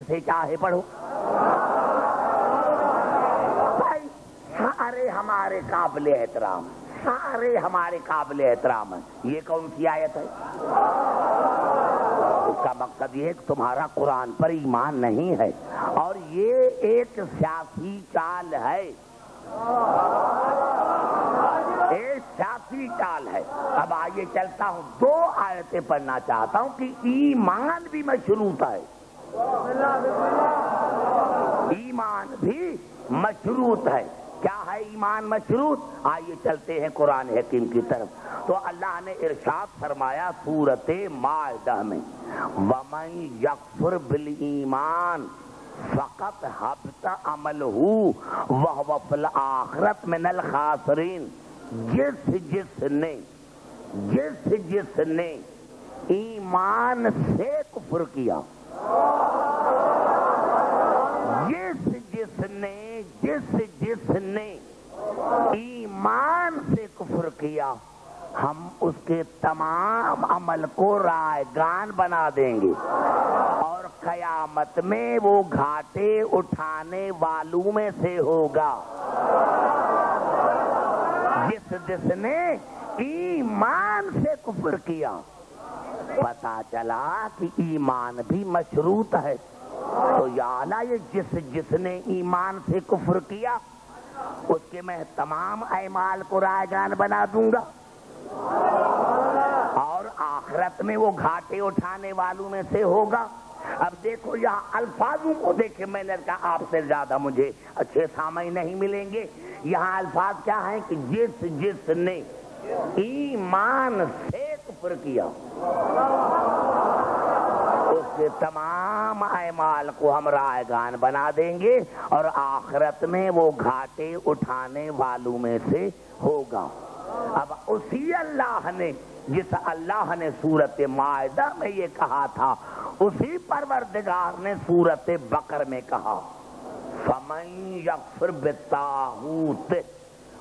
جیسے چاہے پڑھو. بھائی سارے ہمارے قابل احترام، سارے ہمارے قابل احترام ہیں. یہ کون سی آیت ہے؟ اس کا مقصد یہ ہے کہ تمہارا قرآن پر ایمان نہیں ہے، اور یہ ایک سیاسی چال ہے، ایک سیاسی چال ہے. اب آئیے چلتا ہوں، 2 آیتیں پڑھنا چاہتا ہوں کہ ایمان بھی مشروط ہے. ایمان بھی مشروط ہے. کیا ہے ایمان مشروط؟ آئیے چلتے ہیں قرآن حکیم کی طرف. تو اللہ نے ارشاد فرمایا سورۃ مائدہ میں، وَمَن یکفر بالایمان فقط حبط عملہ وہو فی الآخرۃ من الخاسرین. جس نے ایمان سے کفر کیا، جس نے ایمان سے کفر کیا، ہم اس کے تمام عمل کو رائگان بنا دیں گے، اور قیامت میں وہ گھاٹے اٹھانے والوں میں سے ہوگا. جس نے ایمان سے کفر کیا. پتا چلا کہ ایمان بھی مشروط ہے. تو یا اللہ، یہ جس نے ایمان سے کفر کیا اس کے میں تمام اعمال کو رائگان بنا دوں گا، اور آخرت میں وہ گھاٹے اٹھانے والوں میں سے ہوگا. اب دیکھو یہاں الفاظوں کو دیکھیں، میں نے کہا آپ سے زیادہ مجھے اچھے سامنے نہیں ملیں گے. یہاں الفاظ کیا ہیں کہ جس نے ایمان سے کفر کیا، اس کے تمام اعمال کو ہم رائگان بنا دیں گے، اور آخرت میں وہ گھاٹے اٹھانے والوں میں سے ہوگا. اب اسی اللہ نے، جس اللہ نے سورۃ مائدہ میں یہ کہا تھا، اسی پروردگار نے سورۃ بقرہ میں کہا فَمَن یکفر بالطاغوت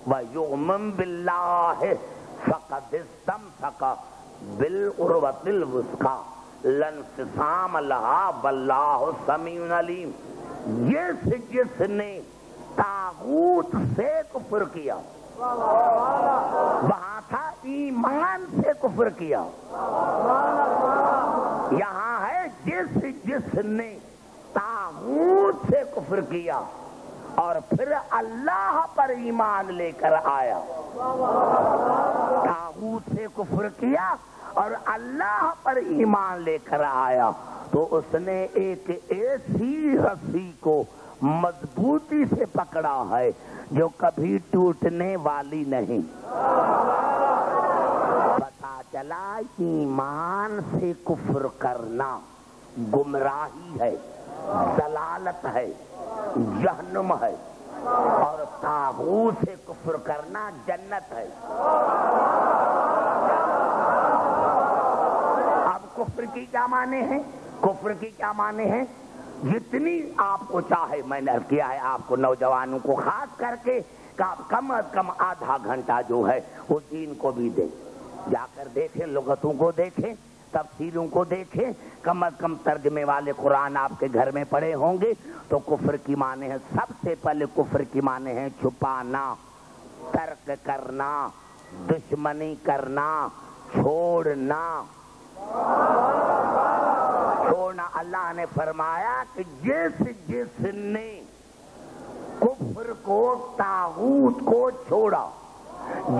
وَیُؤْمِن بِاللَّهِ فَقَدِ اسْتَمْسَکَ بِالْعُرْوَةِ الْوُثْقَىٰ لَا انفصام لَهَا وَاللَّهُ سَمِیعٌ عَلِیمٌ. جس نے طاغوت سے کفر کیا، وہاں تھا ایمان سے کفر کیا، یہاں ہے جس نے طاغوت سے کفر کیا اور پھر اللہ پر ایمان لے کر آیا. طاغوت سے کفر کیا اور اللہ پر ایمان لے کر آیا، تو اس نے ایک ایسی رسی کو مضبوطی سے پکڑا ہے جو کبھی ٹوٹنے والی نہیں. پتا چلا ایمان سے کفر کرنا گمراہی ہے، ضلالت ہے، جہنم ہے، اور طاغوت سے کفر کرنا جنت ہے. اب کفر کی کیا معنی ہے؟ کفر کی کیا معنی ہے؟ جتنی آپ کو چاہے، میں نے کیا ہے آپ کو نوجوانوں کو خاص کر کے کم از کم آدھا گھنٹہ جو ہے وہ دین کو بھی دیں. جا کر دیکھیں، لغتوں کو دیکھیں، تفسیروں کو دیکھیں، کم از کم ترجمے والے قرآن آپ کے گھر میں پڑھے ہوں گے. تو کفر کی معنی ہے، سب سے پہلے کفر کی معنی ہے چھپانا، ترک کرنا، دشمنی کرنا، چھوڑنا. اللہ نے فرمایا کہ جس نے کفر کو، طاغوت کو چھوڑا،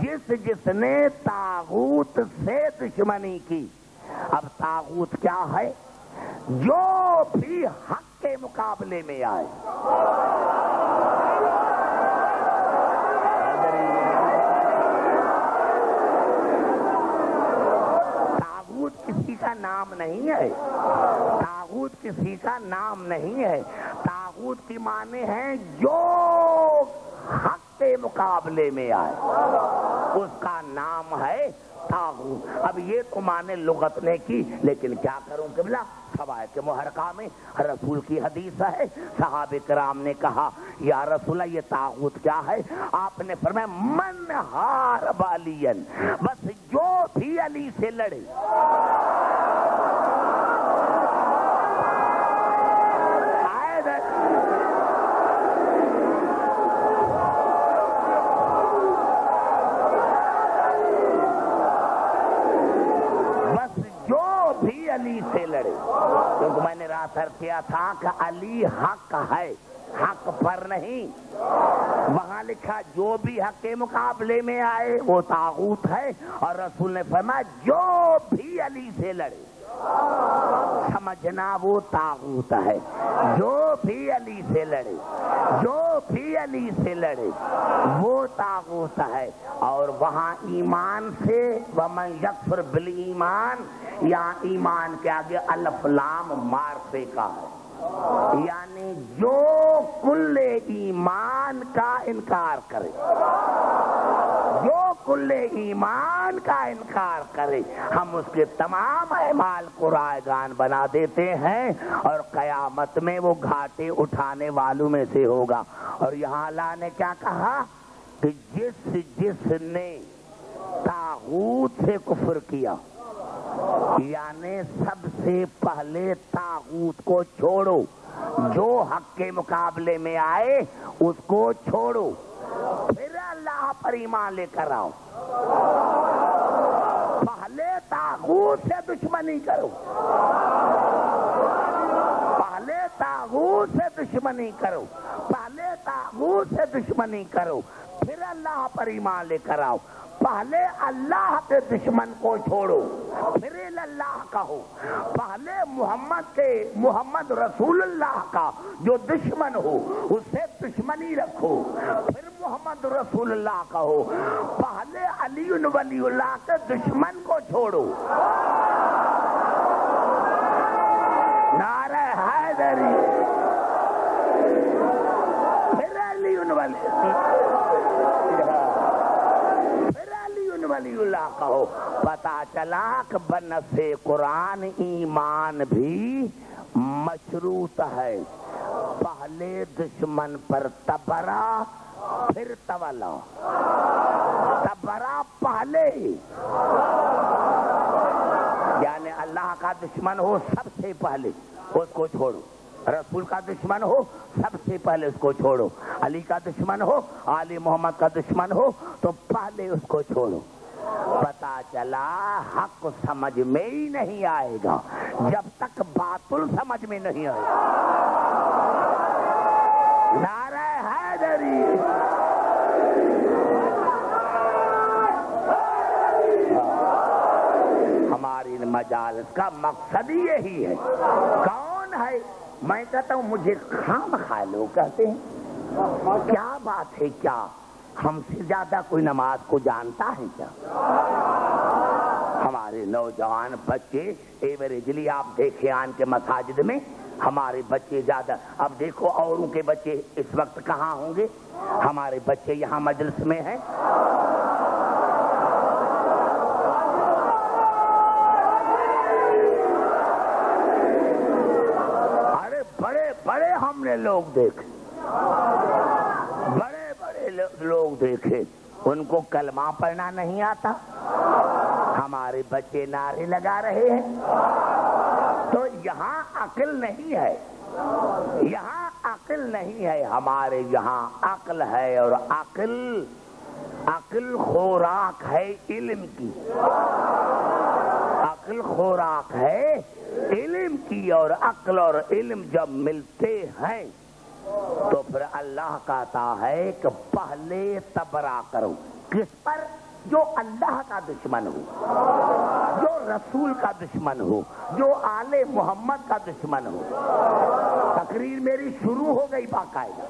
جس نے طاغوت سے دشمنی کی. اب طاغوت کیا ہے؟ جو بھی حق کے مقابلے میں آئے. طاغوت کسی کا نام نہیں ہے، طاغوت کسی کا نام نہیں ہے. طاغوت کی معنی ہے جو حق کے مقابلے میں آئے، اس کا نام ہے طاغوت. اب یہ تو معنی لغت نے کی، لیکن کیا کروں قبلہ، فوائد محرقہ میں رسول کی حدیث ہے. صحابہ کرام نے کہا یا رسول اللہ یہ طاغوت کیا ہے؟ آپ نے فرمایا من حارب علیًا، بس جو بھی علی سے لڑے. اثر کیا تھا کہ علی حق ہے، حق پر نہیں. وہاں لکھا جو بھی حق کے مقابلے میں آئے وہ طاغوت ہے، اور رسول نے فرمایا جو بھی علی سے لڑے سمجھنا وہ طاغوت ہے. جو بھی علی سے لڑے، جو بھی علی سے لڑے وہ طاغوت ہے. اور وہاں ایمان سے ومن یکفر بالایمان، یا ایمان کے آگے الف لام معرفے کا ہے، یعنی جو کل ایمان کا انکار کرے، جو کل ایمان کا انکار کرے ہم اس کے تمام اعمال کو رائگان بنا دیتے ہیں، اور قیامت میں وہ گھاٹے اٹھانے والوں میں سے ہوگا. اور یہاں اللہ نے کیا کہا کہ جس نے طاغوت سے کفر کیا، یعنی سب سے پہلے طاغوت کو چھوڑو، جو حق کے مقابلے میں آئے اس کو چھوڑو، پھر اللہ پر ایمان لے کر آؤ. پہلے طاغوت سے دشمنی کرو، پہلے طاغوت سے دشمنی کرو، پہلے طاغوت سے دشمنی کرو، پھر اللہ پر ایمان لے کر آؤ. پہلے اللہ کے دشمن کو چھوڑو پھر اللہ کا ہو. پہلے محمد رسول اللہ کا جو دشمن ہو اس سے دشمنی رکھو، پھر محمد رسول اللہ کا ہو. پہلے علی ولی اللہ کے دشمن کو چھوڑو. نعرہ حیدری، پھر علی ولی اللہ کا ہو. پتا چلا کہ بنص قرآن ایمان بھی مشروط ہے. پہلے دشمن پر تبرا پھر تولا، تبرا پہلے، یعنی اللہ کا دشمن ہو سب سے پہلے اس کو چھوڑو، رسول کا دشمن ہو سب سے پہلے اس کو چھوڑو، علی کا دشمن ہو، آل محمد کا دشمن ہو تو پہلے اس کو چھوڑو. پتا چلا حق سمجھ میں ہی نہیں آئے گا جب تک باطل سمجھ میں نہیں آئے گا. نعرہ حیدری. ہماری مجالس کا مقصد یہی ہے. کون ہے؟ میں کہتا ہوں مجھے خام خواہ لوگ کہتے ہیں کیا بات ہے، کیا ہم سے زیادہ کوئی نماز کو جانتا ہے کیا؟ ہمارے نوجوان بچے ایوریجلی آپ دیکھیں آن کے مساجد میں ہمارے بچے زیادہ. اب دیکھو اوروں کے بچے اس وقت کہاں ہوں گے، ہمارے بچے یہاں مجلس میں ہیں. ارے بڑے بڑے ہم نے لوگ دیکھے، بڑے بڑے لوگ دیکھے ان کو کلمہ پڑھنا نہیں آتا، ہمارے بچے نعرے لگا رہے ہیں. تو یہاں عقل نہیں ہے، یہاں عقل نہیں ہے، ہمارے یہاں عقل ہے. اور عقل خوراک ہے علم کی، عقل خوراک ہے علم کی. اور عقل اور علم جب ملتے ہیں تو پھر اللہ کہتا ہے کہ پہلے تبرا کرو. کس پر؟ جو اللہ کا دشمن ہو، جو رسول کا دشمن ہو، جو آل محمد کا دشمن ہو. تقریر میری شروع ہو گئی باقاعدہ،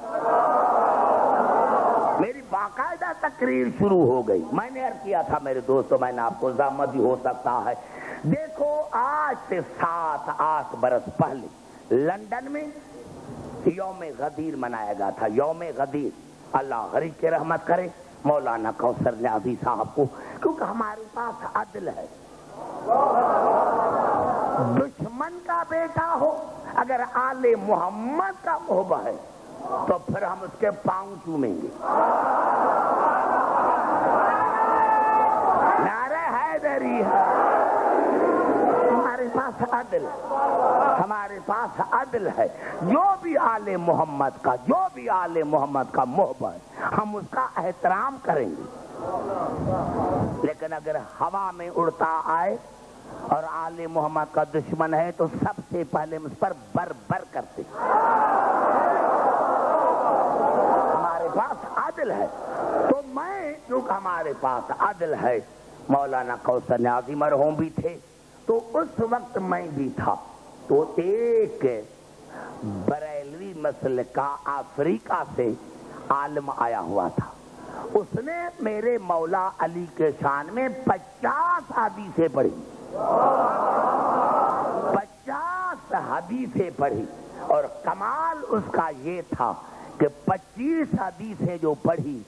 میری باقاعدہ تقریر شروع ہو گئی. میں نے عرض کیا تھا میرے دوستوں، میں نے آپ کو زحمت بھی ہو سکتا ہے. دیکھو آج سے 7-8 برس پہلے لندن میں یوم غدیر منایا گیا تھا. یوم غدیر، اللہ غریب کی رحمت کرے مولانا کوثر نیازی صاحب کو، کیونکہ ہمارے پاس عدل ہے. دشمن کا بیٹا ہو اگر آل محمد کا محب ہے تو پھر ہم اس کے پاؤں چومیں گے. نعرہ حیدری ہے. ہمارے پاس عدل ہے، ہمارے پاس عدل ہے. جو بھی آل محمد کا، جو بھی آل محمد کا محب ہے ہم اس کا احترام کریں گے. لیکن اگر ہوا میں اڑتا آئے اور آل محمد کا دشمن ہے تو سب سے پہلے مجھ پر بر بر کرتے. ہمارے پاس عدل ہے تو میں جو ہمارے پاس عدل ہے. مولانا کوثر نیازی مرحوم بھی تھے تو اس وقت میں بھی تھا. تو ایک بریلوی مسلک کا افریقہ سے عالم آیا ہوا تھا. اس نے میرے مولا علی کے شان میں 50 حدیثیں پڑھی. 50 حدیثیں پڑھی. اور کمال اس کا یہ تھا کہ 25 حدیثیں جو پڑھی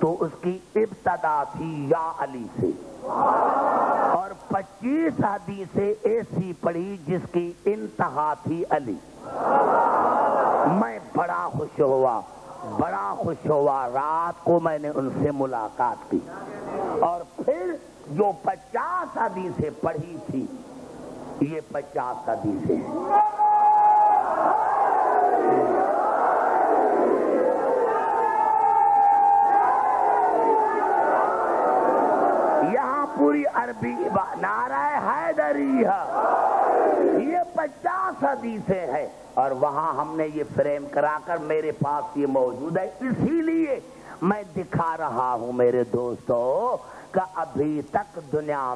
تو اس کی ابتدا تھی یا علی سے, اور 25 حدیثیں ایسی پڑھی جس کی انتہا تھی علی. میں بڑا خوش ہوا. رات کو میں نے ان سے ملاقات کی اور پھر جو 50 حدیثیں پڑھی تھی یہ 50 حدیثیں ہیں. یہاں پوری عربی نعرہ حیدری ہے. یہ 50 حدیثیں ہیں اور وہاں ہم نے یہ فریم کرا کر میرے پاس یہ موجود ہے. اسی لیے میں دکھا رہا ہوں میرے دوستو کہ ابھی تک دنیا